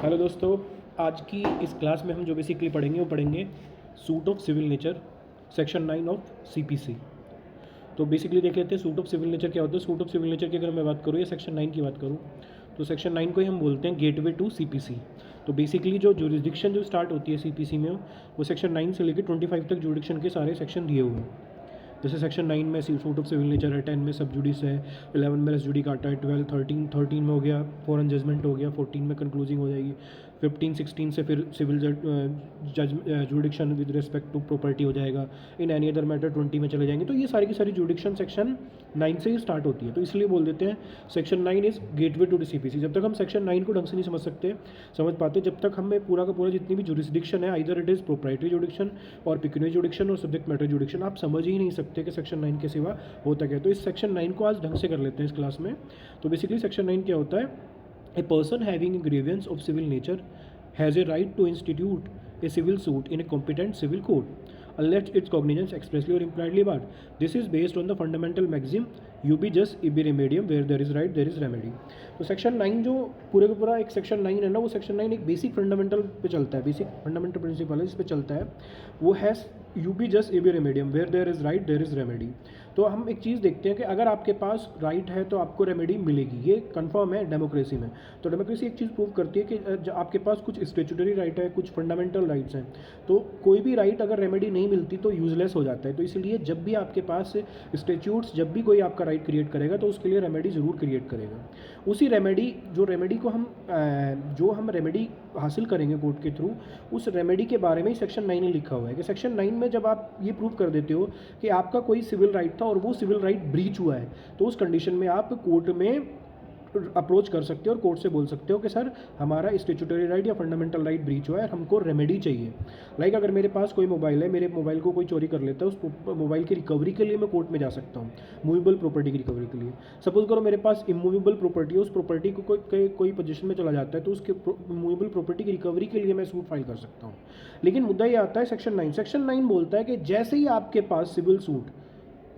Hello दोस्तों, आज की इस क्लास में हम जो बेसिकली पढ़ेंगे वो पढ़ेंगे suit of civil nature section 9 of CPC. तो बेसिकली देख लेते हैं सूट ऑफ सिविल नेचर क्या होता है। सूट ऑफ सिविल नेचर की अगर मैं बात करूँ या सेक्शन 9 की बात करूँ तो सेक्शन 9 को ही हम बोलते हैं गेटवे टू सीपीसी। तो बेसिकली जो जुरिस्डिक्शन जो स्टार्ट होती है सीपीसी में वो सेक्शन 9 से लेकर 25 तक जुरिस्डिक्शन के सारे सेक्शन दिए हुए हैं। जैसे सेक्शन 9 में सूट ऑफ सिविल नेचर है, 10 में सब जुडिस है, 11 में रेस जुडिकाटा है, 12 13 में हो गया फॉरेन जजमेंट हो गया, 14 में कंक्लूजिंग हो जाएगी, 15 16 से फिर सिविल जज jurisdiction with respect to property हो जाएगा। इन एनी अदर मैटर 20 में चले जाएंगे। तो ये सारी की सारी जुडिक्शन सेक्शन 9 से ही स्टार्ट होती है। तो इसलिए बोल देते हैं section 9 is gateway to CPC. जब तक हम सेक्शन 9 को ढंग से नहीं समझ पाते जब तक हमें पूरा का पूरा जितनी भी जुरिस्डिक्शन है, आइदर इट इज़ प्रोप्राइटरी जुडिक्शन और पिक्यूनियरी जुडिक्शन और सब्जेक्ट मैटर जुडिक्शन, आप समझ ही नहीं सकते कि सेक्शन 9 के सिवा होता क्या है। तो इस सेक्शन 9 को आज ढंग से कर लेते हैं इस क्लास में। तो बेसिकली सेक्शन 9 क्या होता है? A person having a grievance of civil nature has a right to institute a civil suit in a competent civil court unless its cognizance expressly or impliedly barred. This is based on the fundamental maxim ubi jus ibi remedium, where there is right there is remedy. तो section 9 जो पूरे का पूरा एक section 9 है ना, वो section 9 एक बेसिक फंडामेंटल पे चलता है, बेसिक फंडामेंटल प्रिंसिपल है, इस पे चलता है। वो है ubi jus ibi remedium, where there is right there is remedy. तो हम एक चीज़ देखते हैं कि अगर आपके पास राइट है तो आपको रेमेडी मिलेगी, ये कंफर्म है डेमोक्रेसी में। तो डेमोक्रेसी एक चीज़ प्रूव करती है कि आपके पास कुछ स्टेचुटरी राइट है, कुछ फंडामेंटल राइट्स हैं, तो कोई भी राइट अगर रेमेडी नहीं मिलती तो यूजलेस हो जाता है। तो इसलिए जब भी आपके पास स्टेच्यूट्स, जब भी कोई आपका राइट क्रिएट करेगा तो उसके लिए रेमेडी ज़रूर क्रिएट करेगा। उसी रेमेडी को हम रेमेडी हासिल करेंगे कोर्ट के थ्रू, उस रेमेडी के बारे में ही सेक्शन 9 में लिखा हुआ है कि सेक्शन 9 में जब आप ये प्रूव कर देते हो कि आपका कोई सिविल राइट था और वो सिविल राइट ब्रीच हुआ है, तो उस कंडीशन में आप कोर्ट में अप्रोच कर सकते हो और कोर्ट से बोल सकते हो कि सर हमारा स्टेचुटरी राइट या फंडामेंटल राइट ब्रीच हुआ है, हमको रेमेडी चाहिए। लाइक अगर मेरे पास कोई मोबाइल है, मेरे मोबाइल को कोई चोरी कर लेता है, उस मोबाइल की रिकवरी के लिए मैं कोर्ट में जा सकता हूँ, मूवेबल प्रॉपर्टी की रिकवरी के लिए। सपोज करो मेरे पास इमूवेबल प्रॉपर्टी है, उस प्रॉपर्टी को कोई पोजीशन में चला जाता है, तो उसके मूवेबल प्रॉपर्टी की रिकवरी के लिए मैं सूट फाइल कर सकता हूँ। लेकिन मुद्दा ये आता है सेक्शन 9 बोलता है कि जैसे ही आपके पास सिविल सूट,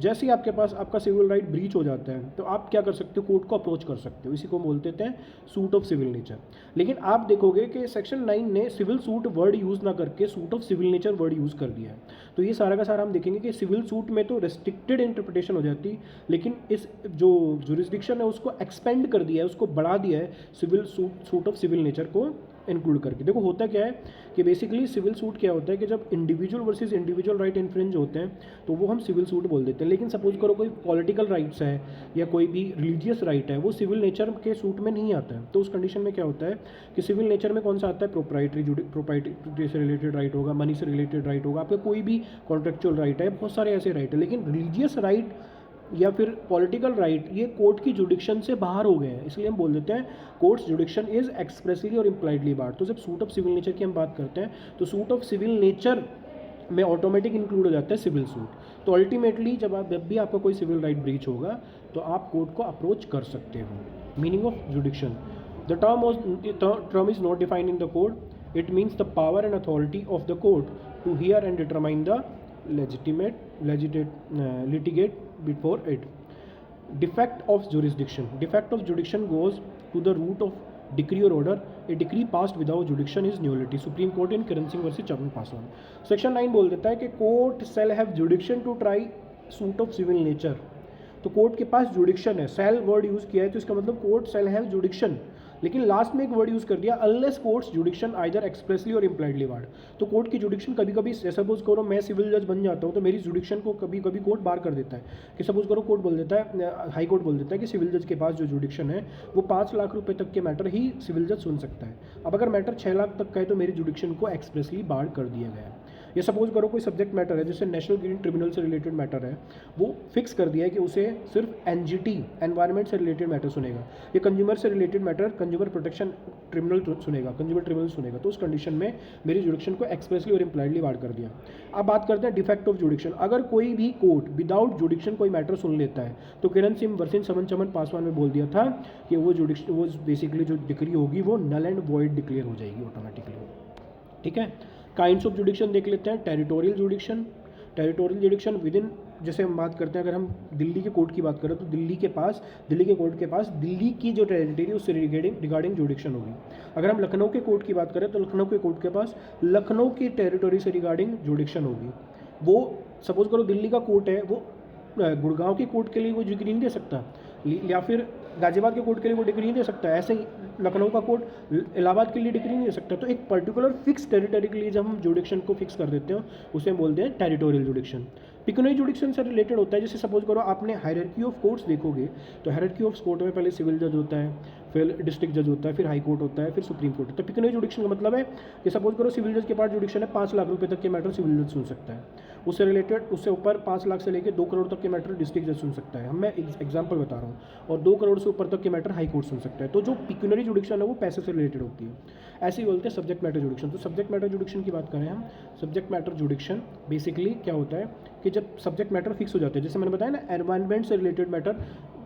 जैसे ही आपके पास आपका सिविल राइट ब्रीच हो जाता है तो आप क्या कर सकते हो? कोर्ट को अप्रोच कर सकते हो। इसी को बोलते हैं सूट ऑफ सिविल नेचर। लेकिन आप देखोगे कि सेक्शन 9 ने सिविल सूट वर्ड यूज़ ना करके suit of civil nature word use कर दिया है। तो ये सारा का सारा हम देखेंगे कि सिविल सूट में तो रेस्ट्रिक्टेड इंटरप्रिटेशन हो जाती, लेकिन इस जो जुरिस्डिक्शन है उसको एक्सपेंड कर दिया है, उसको बढ़ा दिया है civil suit of civil nature को इंक्लूड करके। देखो होता क्या है कि बेसिकली सिविल सूट क्या होता है कि जब individual versus individual right infringe होते हैं तो वो हम सिविल सूट बोल देते हैं। लेकिन सपोज करो कोई पॉलिटिकल राइट्स है या कोई भी रिलीजियस राइट है, वो सिविल नेचर के सूट में नहीं आता है। तो उस कंडीशन में क्या होता है कि सिविल नेचर में कौन सा आता है? प्रॉपर्टी से रिलेटेड राइट होगा, मनी से रिलेटेड राइट होगा, आपका कोई भी कॉन्ट्रेक्चुअल राइट है, बहुत सारे ऐसे राइट है। लेकिन रिलीजियस राइट या फिर पॉलिटिकल राइट ये कोर्ट की जुडिक्शन से बाहर हो गए हैं, इसलिए हम बोल देते हैं courts जुडिक्शन is expressly or impliedly board. तो जब सूट ऑफ सिविल नेचर की हम बात करते हैं तो सूट ऑफ सिविल नेचर में ऑटोमेटिक इंक्लूड हो जाता है सिविल सूट। तो अल्टीमेटली जब भी आपका कोई सिविल राइट ब्रीच होगा तो आप कोर्ट को अप्रोच कर सकते हो। Meaning of jurisdiction, the term is not defined in the code, it means the power and authority of the court to hear and determine the litigate before it. Defect of jurisdiction. Defect of jurisdiction goes to the root of decree or order. A decree passed without jurisdiction is nullity. Supreme Court in Kiran Singh versus Chavan Paswan. Section 9 बोल देता है कि court shall have jurisdiction to try suit of civil nature. तो court के पास जुडिक्शन है, cell word use किया है तो इसका मतलब कोर्ट सेल हैव जुडिक्शन। लेकिन लास्ट में एक वर्ड यूज़ कर दिया unless courts जुडिक्शन either expressly or impliedly ward. तो कोर्ट की जुडिक्शन कभी कभी, सपोज करो मैं सिविल जज बन जाता हूँ तो मेरी जुडिक्शन को कभी कभी कोर्ट बार कर देता है कि सपोज करो कोर्ट बोल देता है, हाई कोर्ट बोल देता है कि सिविल जज के पास जो जुडिक्शन है वो 5 लाख रुपये तक के मैटर ही सिविल जज सुन सकता है। अब अगर मैटर 6 लाख तक का है तो मेरी जुडिक्शन को एक्सप्रेसली बार कर दिया गया है। या सपोज करो कोई सब्जेक्ट मैटर है, जैसे नेशनल ग्रीन ट्रिब्यूनल से रिलेटेड मैटर है, वो फिक्स कर दिया है कि उसे सिर्फ एनजीटी एनवायरनमेंट से रिलेटेड मैटर सुनेगा, या कंज्यूमर से related matter consumer protection tribunal सुनेगा, कंज्यूमर ट्रिब्यूनल सुनेगा। तो उस कंडीशन में मेरी जुडिक्शन को एक्सप्रेसली और इम्प्लाइडली वार्ड कर दिया। अब बात करते हैं डिफेक्ट ऑफ जुडिक्शन। अगर कोई भी कोर्ट विदाउट जुडिक्शन कोई मैटर सुन लेता है तो किरण सिंह वर्सेस चमन पासवान में बोल दिया था कि वो बेसिकली जो डिक्री होगी वो नल एंड वॉइड डिक्लेयर हो जाएगी ऑटोमेटिकली। ठीक है, काइंड्स ऑफ जुडिक्शन देख लेते हैं। टेरिटोरियल जुडिक्शन विद इन जैसे हम बात करते हैं, अगर हम दिल्ली के कोर्ट की बात करें तो दिल्ली के कोर्ट के पास दिल्ली की जो टेरिटरी है उससे रिगार्डिंग जुडिक्शन होगी। अगर हम लखनऊ के कोर्ट की बात करें तो लखनऊ के कोर्ट के पास लखनऊ की टेरिटरी से रिगार्डिंग जुडिक्शन होगी। वो सपोज करो दिल्ली का कोर्ट है, वो गुड़गांव के कोर्ट के लिए वो डिग्री नहीं दे सकता, या फिर गाजियाबाद के कोर्ट के लिए वो डिग्री नहीं दे सकता। ऐसे ही लखनऊ का कोर्ट इलाहाबाद के लिए डिग्री नहीं दे सकता। तो एक पर्टिकुलर फिक्स टेरिटरी के लिए जब हम जुडिक्शन को फिक्स कर देते हैं उसे हम बोलते हैं टेरिटोरियल जुडिक्शन। पिक्यूनियरी जुडिक्शन से रिलेटेड होता है, जैसे सपोज करो आपने हायरार्की ऑफ कोर्ट्स देखोगे तो हायरार्की ऑफ कोर्ट में पहले सिविल जज होता है, फिर डिस्ट्रिक्ट जज होता है, फिर हाई कोर्ट होता है, फिर सुप्रीम कोर्ट होता है। तो पिक्यूनियरी जुडिक्शन का मतलब है कि सपोज करो सिविल जज के पास जुडिक्शन है 5 लाख रुपये तक के मैटर सिविल जज सुन सकता है, उससे रिलेटेड उससे ऊपर 5 लाख से लेकर 2 करोड़ तक के मैटर डिस्ट्रिक्ट जज सुन सकता है। मैं एग्जाम्पल बता रहा हूँ, और 2 करोड़ से ऊपर तक के मैटर हाई कोर्ट सुन सकता है। तो जो पिक्यूनियरी जुडिक्शन है वो पैसे से रिलेटेड होती है, ऐसे ही बोलते हैं सब्जेक्ट मैटर जुडिक्शन। तो सब्जेक्ट मैटर जुडिक्शन की बात करें हम, सब्जेक्ट मैटर जुडिक्शन बेसिकली क्या होता है कि जब सब्जेक्ट मैटर फिक्स हो जाते हैं, जैसे मैंने बताया ना, एनवायरनमेंट से रिलेटेड मैटर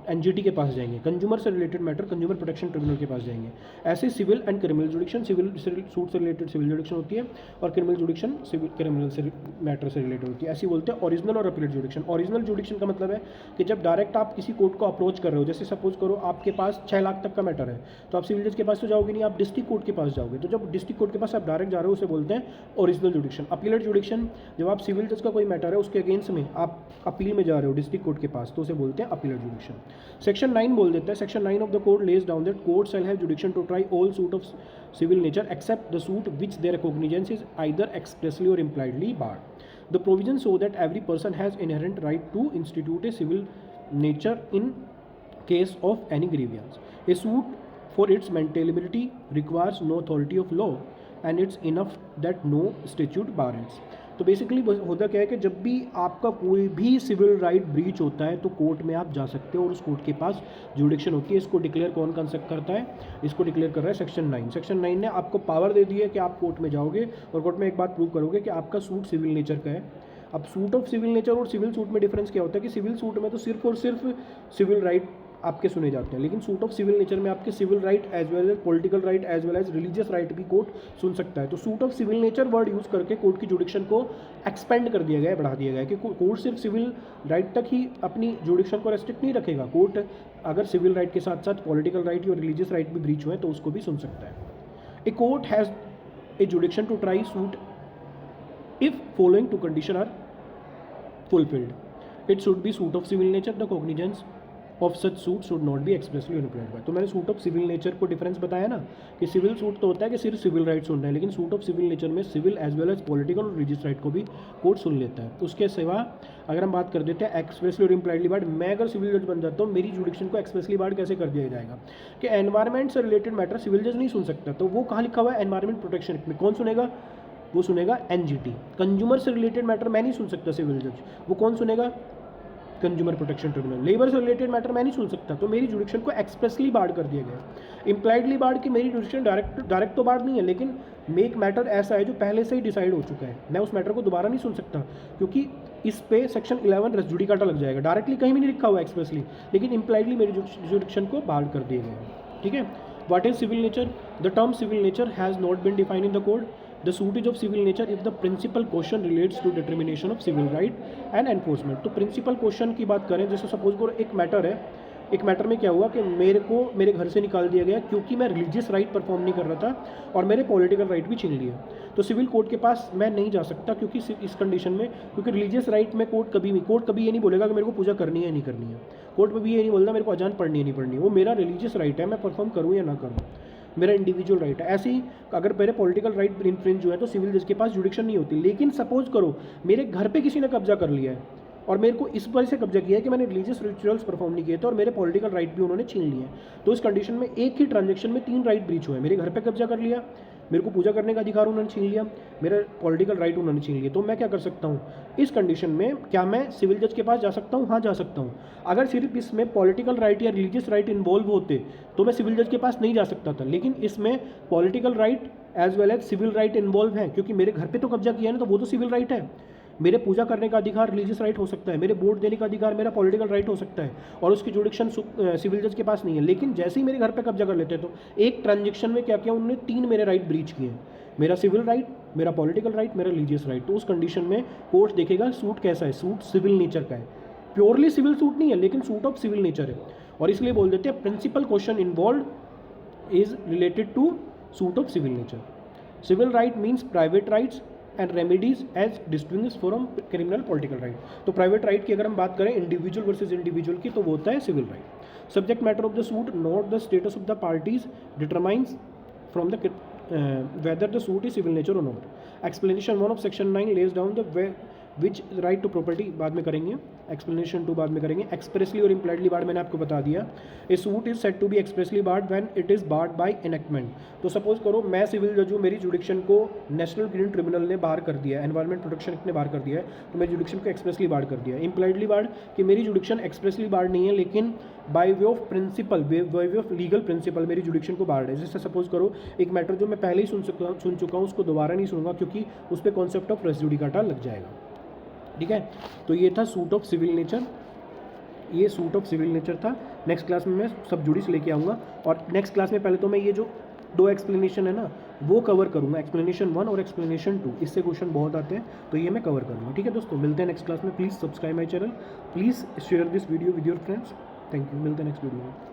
एनजीटी के पास जाएंगे, कंज्यूमर से related matter consumer protection tribunal के पास जाएंगे। ऐसे civil and criminal jurisdiction, civil suit से रिलेटेड सिविल जुडिक्शन होती है, और क्रिमिनल जुडिक्शन सिविल क्रिमिनल से मैटर से रिलेटेड होती है। ऐसे बोलते हैं ओरिजिनल और अपीलेट जुडिक्शन। ओरिजिनल जुडिक्शन का मतलब है कि जब डायरेक्ट आप किसी कोर्ट को अप्रोच कर रहे हो, जैसे सपोज करो आपके पास 6 लाख तक का मैटर है, तो आप सिविल जज के पास तो जाओगे नहीं, आप डिस्ट्रिक्ट कोर्ट के पास जाओगे। तो जब डिस्ट्रिक्ट कोर्ट के पास आप डायरेक्ट जा रहे हो उसे बोलते हैं ओरिजिनल जुडिक्शन। अपीलेट जुडिक्शन, जब आप सिविल जज का कोई मैटर है उसके अगेंस्ट में आप अपील में जा रहे हो डिस्ट्रिक्ट कोर्ट के पास, तो उसे बोलते हैं अपीलेट जुडिक्शन। सेक्शन 9 बोल देता है, section 9 of the code lays down that court shall have jurisdiction to try all suit of civil nature except the suit which their cognizance is either expressly or impliedly barred. The provision so that every person has inherent right to institute a civil nature in case of any grievance. A suit for its maintainability requires no authority of law and it's enough that no statute bar it. तो basically होता क्या है कि जब भी आपका कोई भी सिविल राइट ब्रीच होता है तो कोर्ट में आप जा सकते हो और उस कोर्ट के पास जुडिक्शन होती है। इसको डिक्लेयर कौन कंसल्ट करता है? इसको डिक्लेयर कर रहा है सेक्शन 9। सेक्शन 9 ने आपको पावर दे दी है कि आप कोर्ट में जाओगे और कोर्ट में एक बात प्रूव करोगे कि आपका सूट सिविल नेचर का है। अब सूट ऑफ सिविल नेचर और सिविल सूट में डिफरेंस क्या होता है कि सिविल सूट में तो सिर्फ और सिर्फ सिविल राइट आपके सुने जाते हैं, लेकिन सूट ऑफ सिविल नेचर में आपके civil right as well as political right as well as religious right भी कोर्ट सुन सकता है। तो suit of civil nature word use करके कोर्ट की जुडिक्शन को एक्सपेंड कर दिया गया है, बढ़ा दिया गया है कि कोर्ट सिर्फ सिविल राइट तक ही अपनी जुडिक्शन को रेस्ट्रिक्ट नहीं रखेगा। कोर्ट अगर सिविल राइट के साथ साथ पॉलिटिकल राइट और रिलीजियस राइट भी ब्रीच हुए तो उसको भी सुन सकता है। A court has a jurisdiction to try suit if following two condition are fulfilled. It should be suit of civil nature. The cognizance of such suit should not be expressly implied by. तो मैंने suit of civil nature को difference बताया ना कि civil suit तो होता है कि सिर्फ सिविल राइट सुन रहे हैं, लेकिन सूट ऑफ सिविल नेचर में civil as well as political और रिलीजियस राइट को भी कोर्ट सुन लेता है। उसके सिवा अगर हम बात कर देते हैं एक्सप्रेसली और इम्प्लाइडली बार्ड, मैं अगर सिविल जज बन जाता हूँ मेरी जुडिक्शन को एक्सप्रेसली बार्ड कैसे कर दिया जाएगा कि एनवायरमेंट से रिलेटेड मैटर सिविल जज नहीं सुन सकता। तो वो कहाँ लिखा हुआ है? एनवायरमेंट प्रोटेक्शन एक्ट में। कौन सुनेगा? वो सुनेगा एनजीटी। कंज्यूमर से रिलेटेड मैटर मैं नहीं सुन सकता सिविल जज, वो कौन सुनेगा? Consumer protection tribunal. लेबर से रिलेटेड मैटर मैं नहीं सुन सकता, तो मेरी जुडिक्शन को एक्सप्रेसली बार्ड कर दिया गया। इम्प्लाइडली बार्ड की मेरी जुडिक्शन डायरेक्ट तो बार्ड नहीं है, लेकिन मेक मैटर ऐसा है जो पहले से ही डिसाइड हो चुका है, मैं उस मैटर को दोबारा नहीं सुन सकता क्योंकि इस पे सेक्शन 11 रेस जुडिकाटा लग जाएगा। डायरेक्टली कहीं भी नहीं लिखा हुआ एक्सप्रेसली, लेकिन इम्प्लाइडली मेरी जुडिक्शन को बार्ड कर दिया गया। ठीक है। What is civil nature? The term civil nature has not been defined in the code. The suitage of civil nature if the principal question relates to determination of civil right and enforcement. तो principal question की बात करें, जैसे suppose करो एक matter है, एक matter में क्या हुआ कि मेरे को मेरे घर से निकाल दिया गया क्योंकि मैं रिलीजियस राइट परफॉर्म नहीं कर रहा था और मेरे पॉलिटिकल राइट भी छीन लिए। तो सिविल कोर्ट के पास मैं नहीं जा सकता क्योंकि इस कंडीशन में, क्योंकि रिलीजियस राइट में कोर्ट कभी ये नहीं बोलेगा कि मेरे को पूजा करनी है नहीं करनी है। कोर्ट में भी ये नहीं बोलता मेरे को अजान पढ़नी है नहीं पढ़नी है। वो मेरा रिलीजियस राइट है, मैं परफॉर्म करूँ या ना करूँ, मेरा इंडिविजुअल राइट है। ऐसे ही अगर मेरे पॉलिटिकल राइट इन्फ्रिंज हुआ है तो सिविल जज के पास जुडिक्शन नहीं होती। लेकिन सपोज करो मेरे घर पे किसी ने कब्जा कर लिया है और मेरे को इस वजह से कब्जा किया है कि मैंने रिलीजियस रिचुअल्स परफॉर्म नहीं किए थे और मेरे पॉलिटिकल राइट भी उन्होंने छीन लिए, तो इस कंडीशन में एक ही ट्रांजैक्शन में 3 राइट ब्रीच हुए। मेरे घर पे कब्जा कर लिया, मेरे को पूजा करने का अधिकार उन्होंने छीन लिया, मेरा पॉलिटिकल राइट उन्होंने छीन लिया। तो मैं क्या कर सकता हूँ इस कंडीशन में? क्या मैं सिविल जज के पास जा सकता हूँ? हाँ, जा सकता हूँ। अगर सिर्फ इसमें पॉलिटिकल राइट या रिलीजियस राइट इन्वॉल्व होते तो मैं सिविल जज के पास नहीं जा सकता था, लेकिन इसमें political right as well as civil right involve है क्योंकि मेरे घर पे तो कब्जा किया है ना, तो वो तो सिविल राइट है। मेरे पूजा करने का अधिकार रिलीजियस राइट हो सकता है, मेरे वोट देने का अधिकार मेरा पॉलिटिकल राइट हो सकता है और उसकी जुडिक्शन सिविल जज के पास नहीं है। लेकिन जैसे ही मेरे घर पे कब्जा कर लेते हैं तो एक ट्रांजेक्शन में क्या किया उन्होंने 3 मेरे राइट ब्रीच किए, मेरा सिविल राइट, मेरा पॉलिटिकल राइट, मेरा रिलीजियस राइट। तो उस कंडीशन में कोर्ट देखेगा सूट कैसा है, सूट सिविल नेचर का है, प्योरली सिविल सूट नहीं है लेकिन सूट ऑफ सिविल नेचर है, और इसलिए बोल देते हैं principal question involve is related to suit of civil nature. Civil right means private rights and remedies as distinguish from criminal political right. तो प्राइवेट राइट की अगर हम बात करें इंडिविजुअल वर्सेज इंडिविजुअल की, तो वो होता है civil right. Subject matter of the suit, not the status of the parties determines from the whether the suit is civil nature or not. Explanation 1 of section 9 lays down the which right to property बाद में करेंगे, explanation 2 बाद में करेंगे। expressly और impliedly बार मैंने आपको बता दिया। a suit is said to be expressly barred when it is barred by enactment। तो सपोज करो मैं सिविल जज हूँ, मेरी जुडिक्शन को नेशनल ग्रीन ट्रिब्यूनल ने बार कर दिया है, एनवायरमेंट प्रोटेक्शन एक्ट ने बार कर दिया है, तो मेरी जुडिक्शन को एक्सप्रेसली बार कर दिया है। इम्प्लाइडली बार कि मेरी जुडिक्शन एक्सप्रेसली बार नहीं है लेकिन by way of principle, by way of legal principle मेरी जुडिक्शन को बार्ड है। जैसे सपोज करो एक मैटर जो मैं पहले ही सुन चुका हूँ उसको दोबारा नहीं सुनूंगा क्योंकि उस पर कॉन्सेप्ट ऑफ रेस जुडिकाटा लग जाएगा। ठीक है, तो ये था सूट ऑफ सिविल नेचर, ये सूट ऑफ सिविल नेचर था। नेक्स्ट क्लास में मैं सब जुडिस लेके आऊँगा, और नेक्स्ट क्लास में पहले तो मैं ये जो 2 एक्सप्लेनेशन है ना वो कवर करूँगा, एक्सप्लेनेशन 1 और एक्सप्लेनेशन 2, इससे क्वेश्चन बहुत आते हैं तो ये मैं कवर करूँगा। ठीक है दोस्तों, मिलते हैं नेक्स्ट क्लास में। Please subscribe my channel, please share this video with your friends. Thank you, मिलते हैं नेक्स्ट वीडियो में।